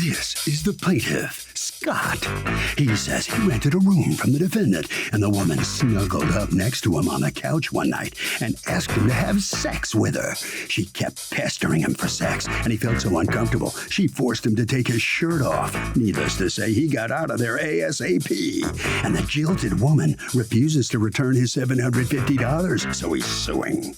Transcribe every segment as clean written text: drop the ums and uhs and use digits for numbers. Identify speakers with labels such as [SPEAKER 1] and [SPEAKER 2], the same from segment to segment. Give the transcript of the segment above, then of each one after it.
[SPEAKER 1] This is the plaintiff, Scott. He says he rented a room from the defendant, and the woman snuggled up next to him on the couch one night and asked him to have sex with her. She kept pestering him for sex, and he felt so uncomfortable, she forced him to take his shirt off. Needless to say, he got out of there ASAP. And the jilted woman refuses to return his $750, so he's suing.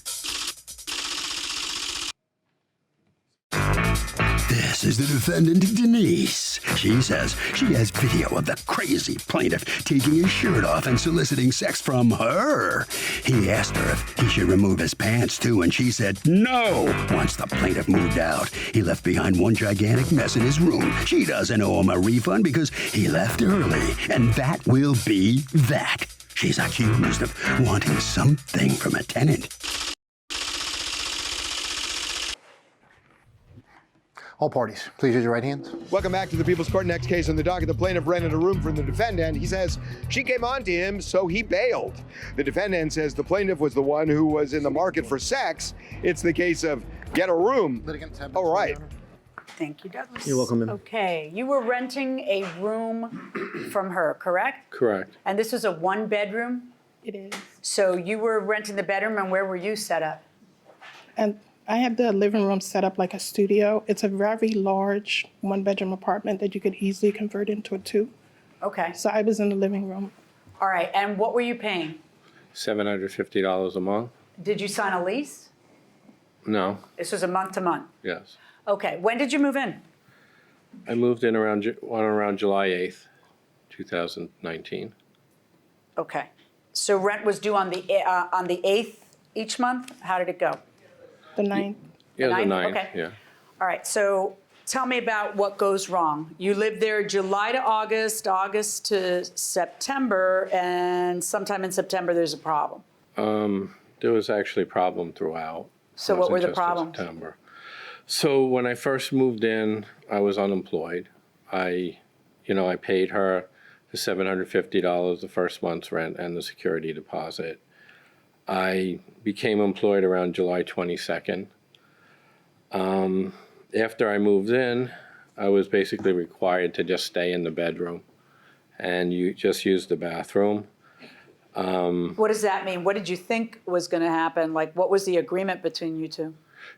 [SPEAKER 1] This is the defendant, Denise. She says she has video of the crazy plaintiff taking his shirt off and soliciting sex from her. He asked her if he should remove his pants too, and she said no. Once the plaintiff moved out, he left behind one gigantic mess in his room. She doesn't owe him a refund because he left early, and that will be that. She's accused of wanting something from a tenant.
[SPEAKER 2] All parties, please use your right hands.
[SPEAKER 3] Welcome back to the People's Court. Next case on the docket. The plaintiff rented a room from the defendant. He says she came on to him, so he bailed. The defendant says the plaintiff was the one who was in the market for sex. It's the case of get a room. All right.
[SPEAKER 4] Thank you, Douglas.
[SPEAKER 2] You're welcome, ma'am.
[SPEAKER 4] Okay, you were renting a room from her, correct?
[SPEAKER 5] Correct.
[SPEAKER 4] And this was a one-bedroom?
[SPEAKER 6] It is.
[SPEAKER 4] So you were renting the bedroom, and where were you set up?
[SPEAKER 6] And I had the living room set up like a studio. It's a very large one-bedroom apartment that you could easily convert into a two.
[SPEAKER 4] Okay.
[SPEAKER 6] So I was in the living room.
[SPEAKER 4] All right, and what were you paying?
[SPEAKER 5] $750 a month?
[SPEAKER 4] Did you sign a lease?
[SPEAKER 5] No.
[SPEAKER 4] This was a month-to-month?
[SPEAKER 5] Yes.
[SPEAKER 4] Okay, when did you move in?
[SPEAKER 5] I moved in around July 8th, 2019.
[SPEAKER 4] Okay. So rent was due on the 8th each month? How did it go?
[SPEAKER 6] The 9th.
[SPEAKER 5] Yeah, the 9th,
[SPEAKER 4] Okay.
[SPEAKER 5] yeah.
[SPEAKER 4] All right, so tell me about what goes wrong. You lived there July to August, August to September, and sometime in September there's a problem.
[SPEAKER 5] There was actually a problem throughout.
[SPEAKER 4] So
[SPEAKER 5] It
[SPEAKER 4] what were
[SPEAKER 5] wasn't
[SPEAKER 4] the
[SPEAKER 5] just in
[SPEAKER 4] problems?
[SPEAKER 5] September. So when I first moved in, I was unemployed. I paid her the $750, the first month's rent, and the security deposit. I became employed around July 22nd. After I moved in, I was basically required to just stay in the bedroom and you just use the bathroom.
[SPEAKER 4] What does that mean? What did you think was going to happen? Like, what was the agreement between you two?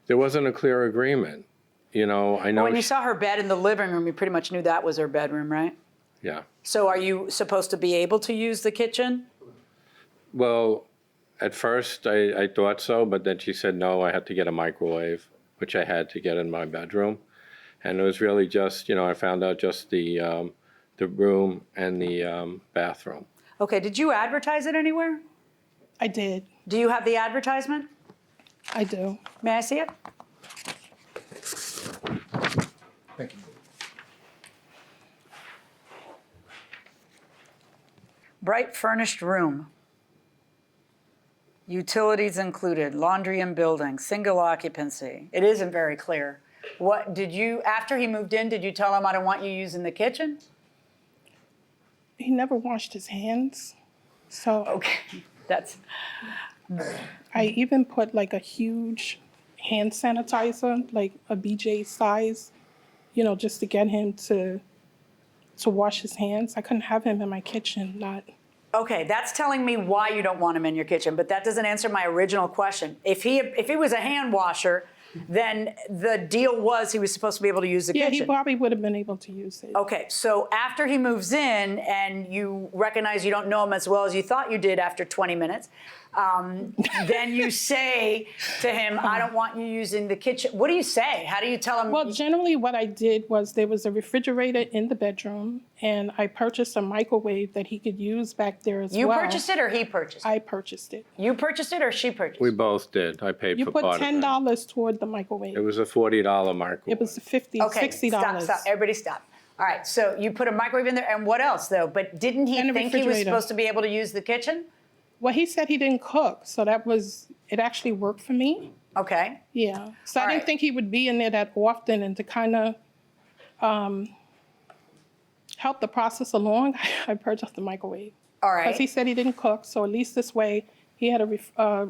[SPEAKER 5] There wasn't a clear agreement. I know.
[SPEAKER 4] When you saw her bed in the living room, you pretty much knew that was her bedroom, right?
[SPEAKER 5] Yeah.
[SPEAKER 4] So are you supposed to be able to use the kitchen?
[SPEAKER 5] Well, at first I thought so, but then she said no, I had to get a microwave, which I had to get in my bedroom. And it was really just, I found out just the room and the bathroom.
[SPEAKER 4] Okay, did you advertise it anywhere?
[SPEAKER 6] I did.
[SPEAKER 4] Do you have the advertisement?
[SPEAKER 6] I do.
[SPEAKER 4] May I see it?
[SPEAKER 2] Thank you.
[SPEAKER 4] Bright furnished room. Utilities included, laundry and building, single occupancy. It isn't very clear. What did you, after he moved in, did you tell him I don't want you using the kitchen?
[SPEAKER 6] He never washed his hands. So
[SPEAKER 4] Okay, that's,
[SPEAKER 6] I even put like a huge hand sanitizer, like a BJ size, just to get him to wash his hands. I couldn't have him in my kitchen, not.
[SPEAKER 4] okay, that's telling me why you don't want him in your kitchen, but that doesn't answer my original question. If he was a hand washer, then the deal was he was supposed to be able to use the
[SPEAKER 6] Yeah,
[SPEAKER 4] kitchen.
[SPEAKER 6] he probably would have been able to use it.
[SPEAKER 4] Okay, so after he moves in and you recognize you don't know him as well as you thought you did after 20 minutes, then you say to him, I don't want you using the kitchen. What do you say? How do you tell him?
[SPEAKER 6] Well, generally what I did was there was a refrigerator in the bedroom, and I purchased a microwave that he could use back there as well.
[SPEAKER 4] You purchased it or he purchased it?
[SPEAKER 6] I purchased it.
[SPEAKER 4] You purchased it or she purchased it?
[SPEAKER 5] We both did. I paid
[SPEAKER 6] You
[SPEAKER 5] for
[SPEAKER 6] put
[SPEAKER 5] part of it.
[SPEAKER 6] $10 toward the microwave.
[SPEAKER 5] It was a $40 microwave.
[SPEAKER 6] It was $50,
[SPEAKER 4] Okay,
[SPEAKER 6] $60.
[SPEAKER 4] stop. Everybody stop. All right, so you put a microwave in there, and what else, though? But didn't he
[SPEAKER 6] And a
[SPEAKER 4] think he was
[SPEAKER 6] refrigerator.
[SPEAKER 4] supposed to be able to use the kitchen?
[SPEAKER 6] Well, he said he didn't cook, so it actually worked for me.
[SPEAKER 4] Okay.
[SPEAKER 6] Yeah. So
[SPEAKER 4] All
[SPEAKER 6] I didn't
[SPEAKER 4] right.
[SPEAKER 6] think he would be in there that often, and to kind of help the process along, I purchased the microwave.
[SPEAKER 4] All right.
[SPEAKER 6] Because he said he didn't cook, so at least this way, he had a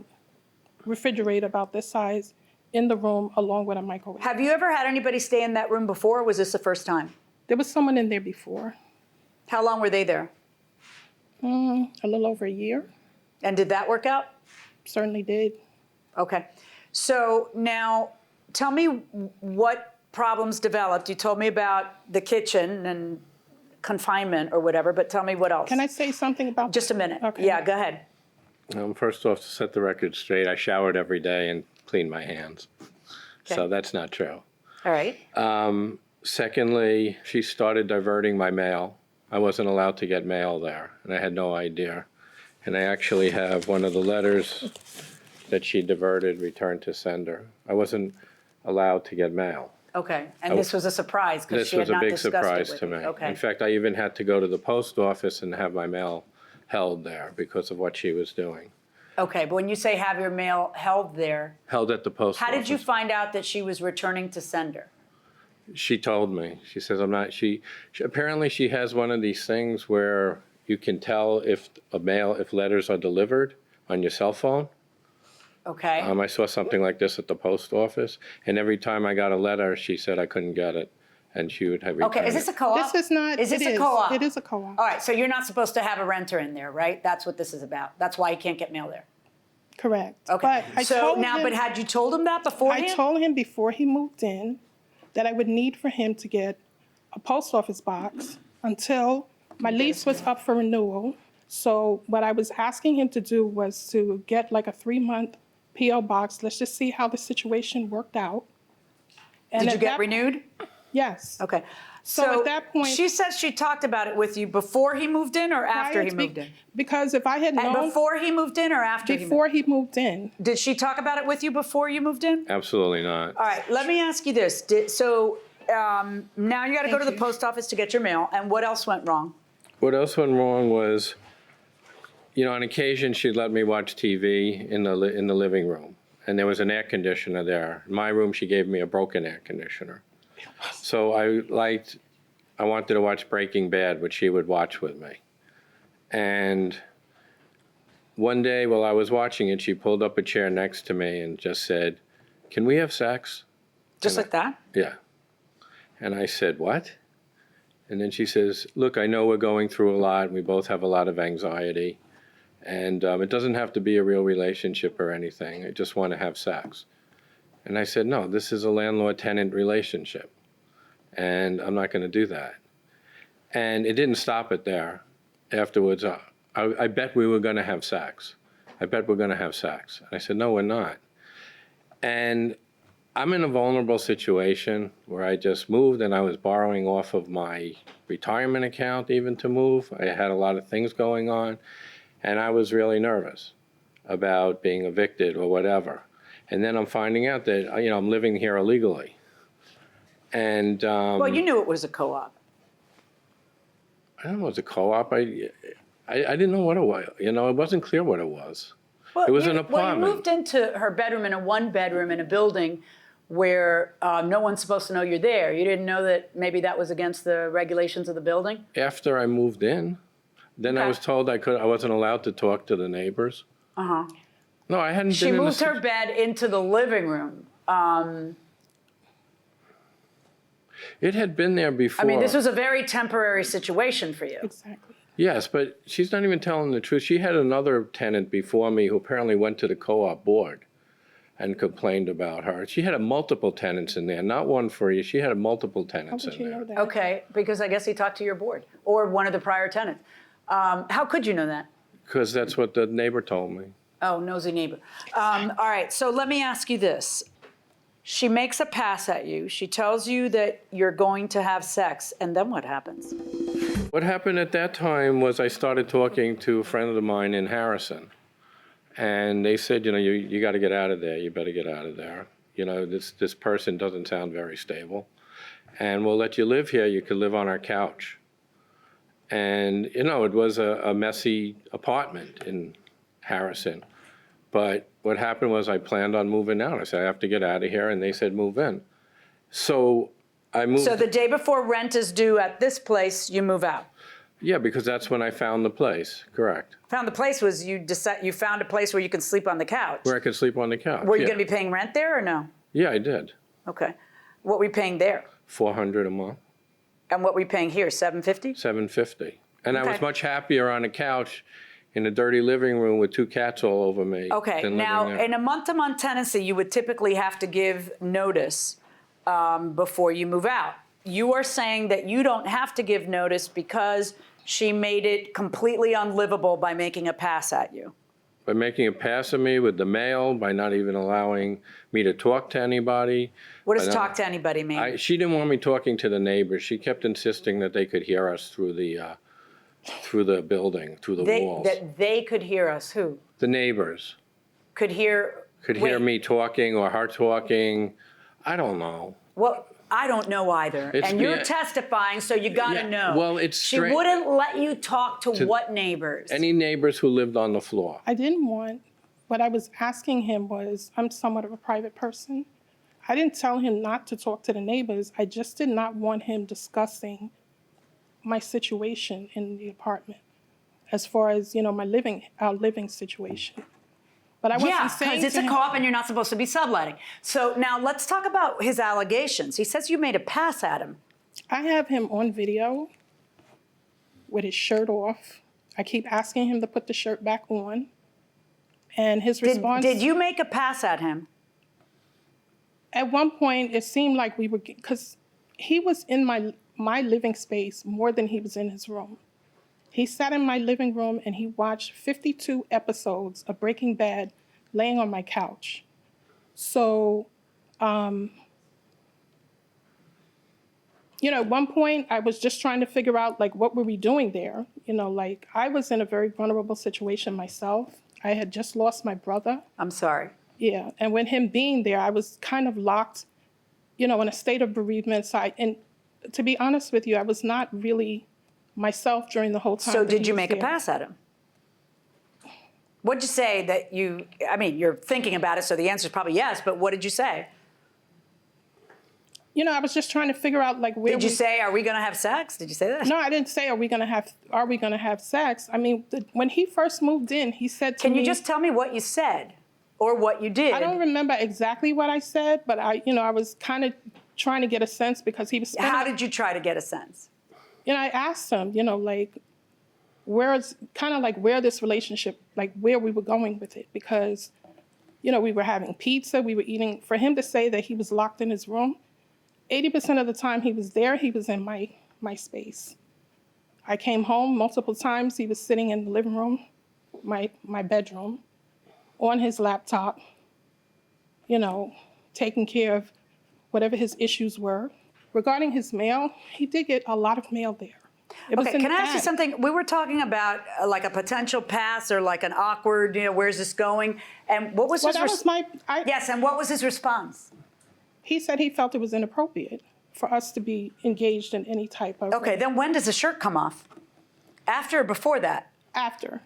[SPEAKER 6] refrigerator about this size in the room along with a microwave.
[SPEAKER 4] Have you ever had anybody stay in that room before, or was this the first time?
[SPEAKER 6] There was someone in there before,
[SPEAKER 4] How long were they there?
[SPEAKER 6] a little over a year.
[SPEAKER 4] And did that work out?
[SPEAKER 6] Certainly did.
[SPEAKER 4] Okay. So now tell me what problems developed. You told me about the kitchen and confinement or whatever, but tell me what else.
[SPEAKER 6] Can I say something about
[SPEAKER 4] Just a minute.
[SPEAKER 6] Okay.
[SPEAKER 4] Yeah, go ahead.
[SPEAKER 5] First off, to set the record straight, I showered every day and cleaned my hands.
[SPEAKER 4] Okay.
[SPEAKER 5] So that's not true.
[SPEAKER 4] All right.
[SPEAKER 5] Secondly, she started diverting my mail. I wasn't allowed to get mail there, and I had no idea. And I actually have one of the letters that she diverted returned to sender. I wasn't allowed to get mail.
[SPEAKER 4] Okay. And this was a surprise because
[SPEAKER 5] This
[SPEAKER 4] she had
[SPEAKER 5] was a
[SPEAKER 4] not
[SPEAKER 5] big
[SPEAKER 4] discussed
[SPEAKER 5] surprise
[SPEAKER 4] it with
[SPEAKER 5] to
[SPEAKER 4] you.
[SPEAKER 5] me.
[SPEAKER 4] Okay.
[SPEAKER 5] In fact, I even had to go to the post office and have my mail held there because of what she was doing.
[SPEAKER 4] Okay, but when you say have your mail held there,
[SPEAKER 5] Held at the post
[SPEAKER 4] how
[SPEAKER 5] office.
[SPEAKER 4] did you find out that she was returning to sender?
[SPEAKER 5] She told me. She says, I'm not, she apparently she has one of these things where you can tell if letters are delivered on your cell phone.
[SPEAKER 4] Okay.
[SPEAKER 5] I saw something like this at the post office, and every time I got a letter, she said I couldn't get it, and she would have returned
[SPEAKER 4] Okay, is this a co-op?
[SPEAKER 6] This is not.
[SPEAKER 4] Is this
[SPEAKER 6] it
[SPEAKER 4] a co-op?
[SPEAKER 6] It is a co-op.
[SPEAKER 4] All right, so you're not supposed to have a renter in there, right? That's what this is about. That's why you can't get mail there.
[SPEAKER 6] Correct.
[SPEAKER 4] Okay.
[SPEAKER 6] But
[SPEAKER 4] But had you told him that beforehand?
[SPEAKER 6] I told him before he moved in that I would need for him to get a post office box until my lease was up for renewal. So what I was asking him to do was to get like a 3-month P.O. box. Let's just see how the situation worked out. And
[SPEAKER 4] Did you
[SPEAKER 6] at
[SPEAKER 4] get
[SPEAKER 6] that-
[SPEAKER 4] renewed?
[SPEAKER 6] Yes.
[SPEAKER 4] Okay.
[SPEAKER 6] So at that point-
[SPEAKER 4] she says she talked about it with you before he moved in or after
[SPEAKER 6] Prior
[SPEAKER 4] he
[SPEAKER 6] to
[SPEAKER 4] moved in?
[SPEAKER 6] Because if I had
[SPEAKER 4] And
[SPEAKER 6] known
[SPEAKER 4] before he moved in or after he moved
[SPEAKER 6] before he moved in,
[SPEAKER 4] Did she talk about it with you before you moved in?
[SPEAKER 5] Absolutely not.
[SPEAKER 4] All right, let me ask you this. Now you got to go to the post office to get your mail, and what else went wrong?
[SPEAKER 5] What else went wrong was, on occasion she'd let me watch TV in the living room, and there was an air conditioner there. In my room, she gave me a broken air conditioner. So I wanted to watch Breaking Bad, which she would watch with me. And one day while I was watching it, she pulled up a chair next to me and just said, "Can we have sex?"
[SPEAKER 4] Just like that?
[SPEAKER 5] Yeah. And I said, "What?" And then she says, "Look, I know we're going through a lot. We both have a lot of anxiety. And it doesn't have to be a real relationship or anything. I just want to have sex." And I said, "No, this is a landlord-tenant relationship. And I'm not going to do that." And it didn't stop it there. Afterwards, I bet we were going to have sex. I bet we're going to have sex. And I said, "No, we're not." And I'm in a vulnerable situation where I just moved and I was borrowing off of my retirement account even to move. I had a lot of things going on, and I was really nervous about being evicted or whatever. And then I'm finding out that, I'm living here illegally. And
[SPEAKER 4] Well, you knew it was a co-op.
[SPEAKER 5] I don't know, it was a co-op. I didn't know what it was. It wasn't clear what it was.
[SPEAKER 4] Well,
[SPEAKER 5] It was an
[SPEAKER 4] Well,
[SPEAKER 5] apartment.
[SPEAKER 4] you moved into her bedroom in a one-bedroom in a building where no one's supposed to know you're there. You didn't know that maybe that was against the regulations of the building?
[SPEAKER 5] After I moved in, then I
[SPEAKER 4] Okay.
[SPEAKER 5] was told I wasn't allowed to talk to the neighbors.
[SPEAKER 4] Uh-huh.
[SPEAKER 5] No, I hadn't
[SPEAKER 4] She
[SPEAKER 5] been in
[SPEAKER 4] moved
[SPEAKER 5] a
[SPEAKER 4] her bed into the living room.
[SPEAKER 5] It had been there before.
[SPEAKER 4] I mean, this was a very temporary situation for you.
[SPEAKER 6] exactly.
[SPEAKER 5] Yes, but she's not even telling the truth. She had another tenant before me who apparently went to the co-op board and complained about her. She had multiple tenants in there, not one for you. She had multiple
[SPEAKER 6] How
[SPEAKER 5] tenants
[SPEAKER 6] would
[SPEAKER 5] in
[SPEAKER 6] you
[SPEAKER 5] there.
[SPEAKER 6] know that?
[SPEAKER 4] Okay, because I guess he talked to your board or one of the prior tenants. How could you know that?
[SPEAKER 5] Because that's what the neighbor told me.
[SPEAKER 4] Oh, nosy neighbor. All right, so let me ask you this. She makes a pass at you. She tells you that you're going to have sex, and then what happens?
[SPEAKER 5] What happened at that time was I started talking to a friend of mine in Harrison. And they said, you got to get out of there. You better get out of there. This person doesn't sound very stable. And we'll let you live here. You could live on our couch. And, it was a messy apartment in Harrison. But what happened was I planned on moving out. I said, I have to get out of here. And they said, move in. So I moved.
[SPEAKER 4] So the day before rent is due at this place, you move out.
[SPEAKER 5] Yeah, because that's when I found the place. Correct.
[SPEAKER 4] Found the place was you found a place where you could sleep on the couch.
[SPEAKER 5] Where I could sleep on the couch.
[SPEAKER 4] Were you
[SPEAKER 5] yeah.
[SPEAKER 4] going to be paying rent there or no?
[SPEAKER 5] Yeah, I did.
[SPEAKER 4] Okay. What were you paying there?
[SPEAKER 5] $400 a month.
[SPEAKER 4] And what were you paying here, $750?
[SPEAKER 5] $750. And I was
[SPEAKER 4] Okay.
[SPEAKER 5] much happier on a couch in a dirty living room with 2 cats all over me.
[SPEAKER 4] Okay,
[SPEAKER 5] than
[SPEAKER 4] now,
[SPEAKER 5] living there.
[SPEAKER 4] in a month-to-month tenancy, you would typically have to give notice before you move out. You are saying that you don't have to give notice because she made it completely unlivable by making a pass at you.
[SPEAKER 5] By making a pass at me with the mail, by not even allowing me to talk to anybody.
[SPEAKER 4] What does
[SPEAKER 5] by not-
[SPEAKER 4] talk to anybody mean?
[SPEAKER 5] She didn't want me talking to the neighbors. She kept insisting that they could hear us through the building, through the walls.
[SPEAKER 4] That they could hear us, who?
[SPEAKER 5] The neighbors
[SPEAKER 4] Could hear?
[SPEAKER 5] could hear
[SPEAKER 4] Wait.
[SPEAKER 5] me talking or her talking. I don't know.
[SPEAKER 4] Well, I don't know either.
[SPEAKER 5] It's
[SPEAKER 4] And you're
[SPEAKER 5] me-
[SPEAKER 4] testifying, so you gotta
[SPEAKER 5] Yeah,
[SPEAKER 4] know.
[SPEAKER 5] well, it's
[SPEAKER 4] She
[SPEAKER 5] stra-
[SPEAKER 4] wouldn't let you talk to
[SPEAKER 5] To-
[SPEAKER 4] what neighbors?
[SPEAKER 5] Any neighbors who lived on the floor.
[SPEAKER 6] I didn't want, what I was asking him was, I'm somewhat of a private person. I didn't tell him not to talk to the neighbors. I just did not want him discussing my situation in the apartment as far as, our living situation. But I wasn't
[SPEAKER 4] Yeah,
[SPEAKER 6] saying
[SPEAKER 4] because it's
[SPEAKER 6] to
[SPEAKER 4] a
[SPEAKER 6] him-
[SPEAKER 4] co-op and you're not supposed to be subletting. So now let's talk about his allegations. He says you made a pass at him.
[SPEAKER 6] I have him on video with his shirt off. I keep asking him to put the shirt back on. And his response...
[SPEAKER 4] Did you make a pass at him?
[SPEAKER 6] At one point, it seemed like we were... Because he was in my living space more than he was in his room. He sat in my living room and he watched 52 episodes of Breaking Bad laying on my couch. So, at one point, I was just trying to figure out, what were we doing there? I was in a very vulnerable situation myself. I had just lost my brother.
[SPEAKER 4] I'm sorry.
[SPEAKER 6] Yeah, and with him being there, I was kind of locked, in a state of bereavement. And to be honest with you, I was not really myself during the whole time.
[SPEAKER 4] So
[SPEAKER 6] that
[SPEAKER 4] did
[SPEAKER 6] he
[SPEAKER 4] you
[SPEAKER 6] was
[SPEAKER 4] make a
[SPEAKER 6] there.
[SPEAKER 4] pass at him? What'd you say that you're thinking about it, so the answer is probably yes, but what did you say?
[SPEAKER 6] I was just trying to figure out where
[SPEAKER 4] Did you say, are we gonna have sex? Did you say that?
[SPEAKER 6] No, I didn't say, are we gonna have sex? I mean, when he first moved in, he said to me...
[SPEAKER 4] Can you just tell me what you said or what you did?
[SPEAKER 6] I don't remember exactly what I said, but I was kind of trying to get a sense because he was spending...
[SPEAKER 4] How did you try to get a sense?
[SPEAKER 6] I asked him, where this relationship, where we were going with it. Because, we were having pizza, we were eating. For him to say that he was locked in his room, 80% of the time he was there, he was in my space. I came home multiple times, he was sitting in the living room, my bedroom, on his laptop, taking care of whatever his issues were. Regarding his mail, he did get a lot of mail there. It was
[SPEAKER 4] Okay,
[SPEAKER 6] in
[SPEAKER 4] can
[SPEAKER 6] the
[SPEAKER 4] I ask you
[SPEAKER 6] ad.
[SPEAKER 4] something? We were talking about a potential pass or an awkward, where's this going? And what was
[SPEAKER 6] Well,
[SPEAKER 4] his
[SPEAKER 6] that was my...
[SPEAKER 4] Yes, and what was his response?
[SPEAKER 6] He said he felt it was inappropriate for us to be engaged in any type of...
[SPEAKER 4] Okay, then when does the shirt come off? After or before that?
[SPEAKER 6] After.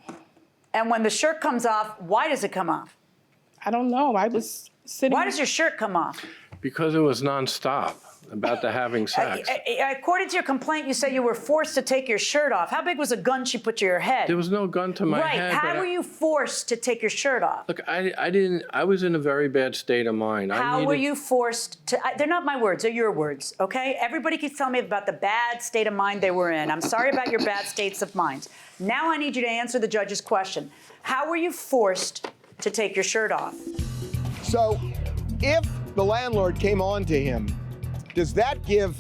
[SPEAKER 4] And when the shirt comes off, why does it come off?
[SPEAKER 6] I don't know. I was sitting...
[SPEAKER 4] Why does your shirt come off?
[SPEAKER 5] Because it was nonstop about the having sex.
[SPEAKER 4] According to your complaint, you say you were forced to take your shirt off. How big was the gun she put to your head?
[SPEAKER 5] There was no gun to my head.
[SPEAKER 4] Right. How
[SPEAKER 5] but
[SPEAKER 4] were you forced to take your shirt off?
[SPEAKER 5] Look, I was in a very bad state of mind.
[SPEAKER 4] How were you forced to? They're not my words, they're your words, okay? Everybody keeps telling me about the bad state of mind they were in. I'm sorry about your bad states of mind. Now I need you to answer the judge's question. How were you forced to take your shirt off?
[SPEAKER 3] So, if the landlord came on to him, does that give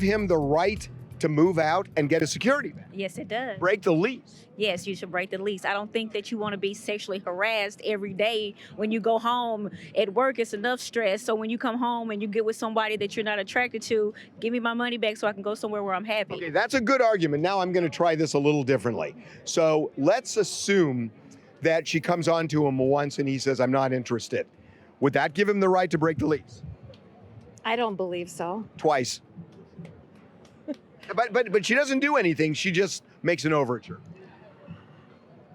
[SPEAKER 3] him the right to move out and get a security badge?
[SPEAKER 7] Yes, it does.
[SPEAKER 3] Break the lease?
[SPEAKER 7] Yes, you should break the lease. I don't think that you want to be sexually harassed every day when you go home. At work, it's enough stress. So when you come home and you get with somebody that you're not attracted to, give me my money back so I can go somewhere where I'm happy.
[SPEAKER 3] Okay, that's a good argument. Now I'm going to try this a little differently. So let's assume that she comes on to him once and he says, I'm not interested. Would that give him the right to break the lease?
[SPEAKER 8] I don't believe so.
[SPEAKER 3] Twice. But she doesn't do anything. She just makes an overture.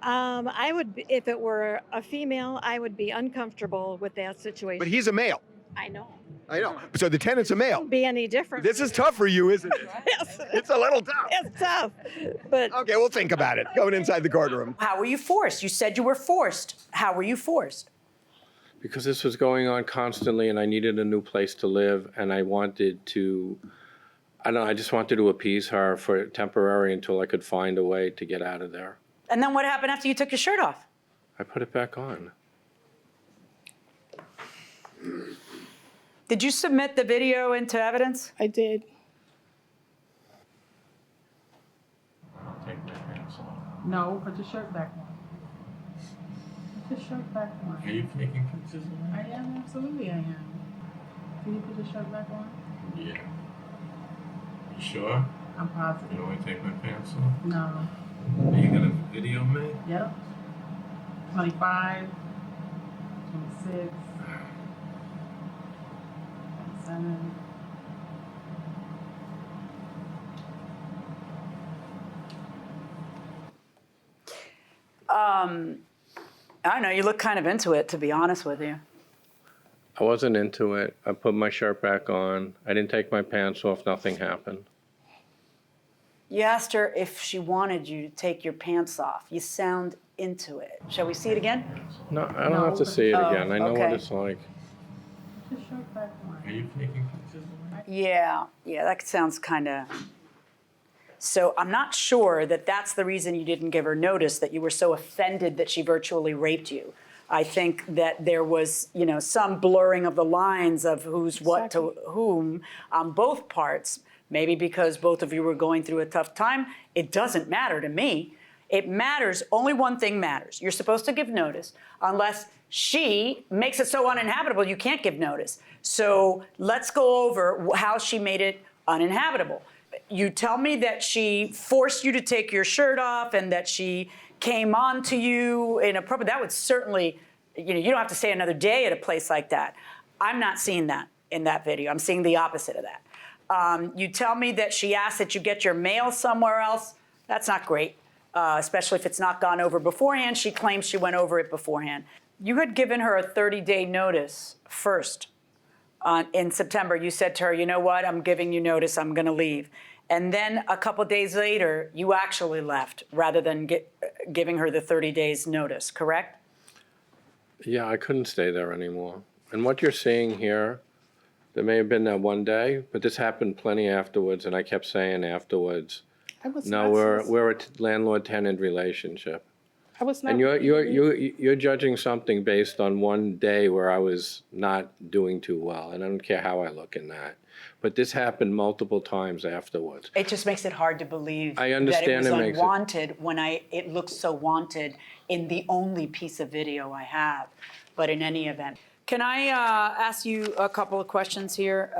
[SPEAKER 8] I would, if it were a female, I would be uncomfortable with that situation.
[SPEAKER 3] But he's a male.
[SPEAKER 8] I know.
[SPEAKER 3] I know. So the tenant's a male.
[SPEAKER 8] Be any different?
[SPEAKER 3] This is tough for you, isn't it?
[SPEAKER 8] Yes.
[SPEAKER 3] It's a little tough.
[SPEAKER 8] It's tough, but
[SPEAKER 3] Okay, we'll think about it. Going inside the courtroom.
[SPEAKER 4] How were you forced? You said you were forced. How were you forced?
[SPEAKER 5] Because this was going on constantly and I needed a new place to live and I wanted to I don't know, I just wanted to appease her for temporary until I could find a way to get out of there.
[SPEAKER 4] And then what happened after you took your shirt off?
[SPEAKER 5] I put it back on.
[SPEAKER 4] Did you submit the video into evidence?
[SPEAKER 6] I did.
[SPEAKER 5] Take my pants off.
[SPEAKER 9] No, put your shirt back on. Put your shirt back on.
[SPEAKER 5] Are you taking pictures of me?
[SPEAKER 9] I am, absolutely I am. Can you put your shirt back on?
[SPEAKER 5] Yeah. You sure?
[SPEAKER 9] I'm positive.
[SPEAKER 5] You don't want to take my pants off?
[SPEAKER 9] No.
[SPEAKER 5] Are you gonna video me?
[SPEAKER 9] Yep. 25, 26, 27.
[SPEAKER 4] I don't know, you look kind of into it, to be honest with you.
[SPEAKER 5] I wasn't into it. I put my shirt back on. I didn't take my pants off. Nothing happened.
[SPEAKER 4] You asked her if she wanted you to take your pants off. You sound into it. Shall we see it again?
[SPEAKER 5] No, I don't have to see it again. I know
[SPEAKER 4] okay.
[SPEAKER 5] what it's like.
[SPEAKER 9] Put your shirt back on.
[SPEAKER 5] Are you taking pictures of me?
[SPEAKER 4] Yeah, that sounds kind of... So I'm not sure that that's the reason you didn't give her notice, that you were so offended that she virtually raped you. I think that there was, some blurring of the lines of who's what to whom on both parts. Maybe because both of you were going through a tough time. It doesn't matter to me. It matters, only one thing matters. You're supposed to give notice unless she makes it so uninhabitable you can't give notice. So let's go over how she made it uninhabitable. You tell me that she forced you to take your shirt off and that she came on to you inappropriate. That would certainly, you don't have to stay another day at a place like that. I'm not seeing that in that video. I'm seeing the opposite of that. You tell me that she asked that you get your mail somewhere else. That's not great, especially if it's not gone over beforehand. She claims she went over it beforehand. You had given her a 30-day notice first. In September, you said to her, you know what, I'm giving you notice, I'm going to leave. And then a couple days later, you actually left rather than giving her the 30 days notice, correct?
[SPEAKER 5] Yeah, I couldn't stay there anymore. And what you're seeing here, there may have been that one day, but this happened plenty afterwards, and I kept saying afterwards, no, we're a landlord-tenant relationship.
[SPEAKER 6] I was not.
[SPEAKER 5] And you're judging something based on one day where I was not doing too well, and I don't care how I look in that. But this happened multiple times afterwards.
[SPEAKER 4] It just makes it hard to believe
[SPEAKER 5] I understand
[SPEAKER 4] that it was
[SPEAKER 5] it makes
[SPEAKER 4] unwanted when it looks so wanted in the only piece of video I have. But in any event, can I ask you a couple of questions here?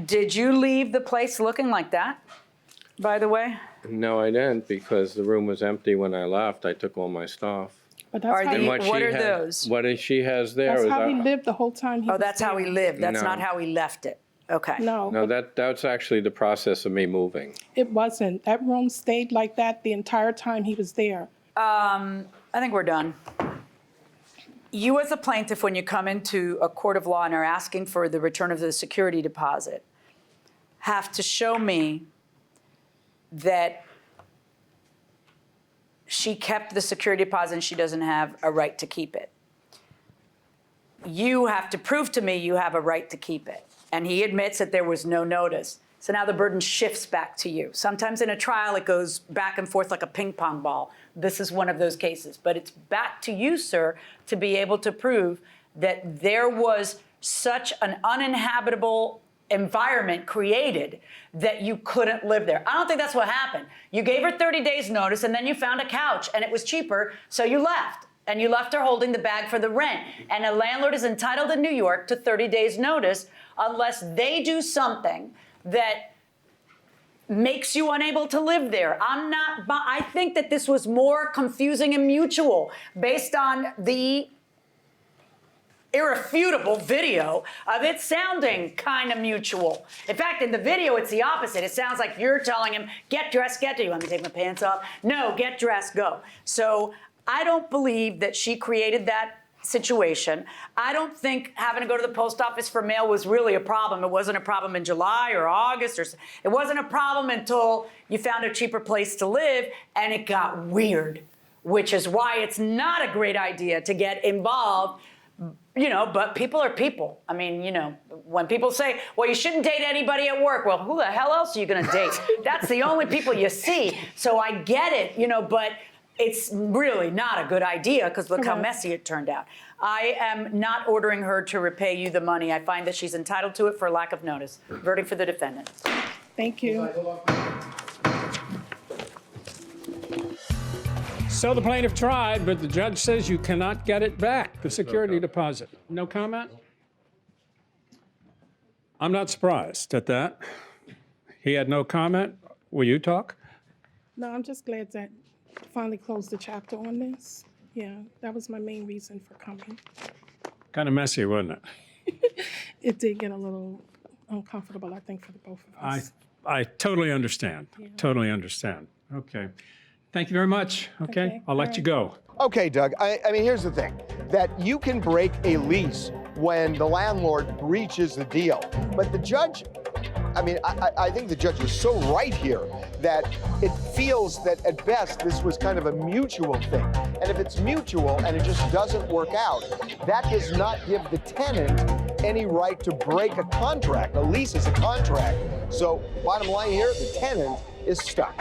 [SPEAKER 4] Did you leave the place looking like that, by the way?
[SPEAKER 5] No, I didn't, because the room was empty when I left. I took all my stuff.
[SPEAKER 6] But that's how
[SPEAKER 5] And
[SPEAKER 4] what are those?
[SPEAKER 5] What she has there
[SPEAKER 6] that's
[SPEAKER 5] is
[SPEAKER 6] how he lived the whole time.
[SPEAKER 4] Oh, that's how he lived. That's
[SPEAKER 5] No.
[SPEAKER 4] not how he left it. Okay.
[SPEAKER 5] No, that's actually the process of me moving.
[SPEAKER 6] It wasn't. That room stayed like that the entire time he was there.
[SPEAKER 4] I think we're done. You as a plaintiff, when you come into a court of law and are asking for the return of the security deposit, have to show me that she kept the security deposit and she doesn't have a right to keep it. You have to prove to me you have a right to keep it. And he admits that there was no notice. So now the burden shifts back to you. Sometimes in a trial, it goes back and forth like a ping pong ball. This is one of those cases. But it's back to you, sir, to be able to prove that there was such an uninhabitable environment created that you couldn't live there. I don't think that's what happened. You gave her 30 days notice and then you found a couch and it was cheaper, so you left. And you left her holding the bag for the rent. And a landlord is entitled in New York to 30 days notice unless they do something that makes you unable to live there. I think that this was more confusing and mutual based on the irrefutable video of it sounding kind of mutual. In fact, in the video, it's the opposite. It sounds like you're telling him, get dressed, get to you. Want me to take my pants off? No, get dressed, go. So I don't believe that she created that situation. I don't think having to go to the post office for mail was really a problem. It wasn't a problem in July or August, or it wasn't a problem until you found a cheaper place to live and it got weird, which is why it's not a great idea to get involved But people are people. I mean, when people say, well, you shouldn't date anybody at work. Well, who the hell else are you going to date? That's the only people you see. So I get it, but it's really not a good idea because look how messy it turned out. I am not ordering her to repay you the money. I find that she's entitled to it for lack of notice. Verdict for the defendant.
[SPEAKER 6] Thank you.
[SPEAKER 10] So the plaintiff tried, but the judge says you cannot get it back, the security deposit. No comment? I'm not surprised at that. He had no comment. Will you talk?
[SPEAKER 6] No, I'm just glad that I finally closed the chapter on this. Yeah, that was my main reason for coming.
[SPEAKER 10] Kind of messy, wasn't it?
[SPEAKER 6] It did get a little uncomfortable, I think, for the both of us.
[SPEAKER 10] I totally understand.
[SPEAKER 6] Yeah.
[SPEAKER 10] Totally understand. Okay. Thank you very much. Okay. I'll let you go.
[SPEAKER 3] Okay, Doug, I mean, here's the thing, that you can break a lease when the landlord breaches the deal. But the judge, I think the judge was so right here that it feels that at best this was kind of a mutual thing. And if it's mutual and it just doesn't work out, that does not give the tenant any right to break a contract. A lease is a contract. So bottom line here, the tenant is stuck.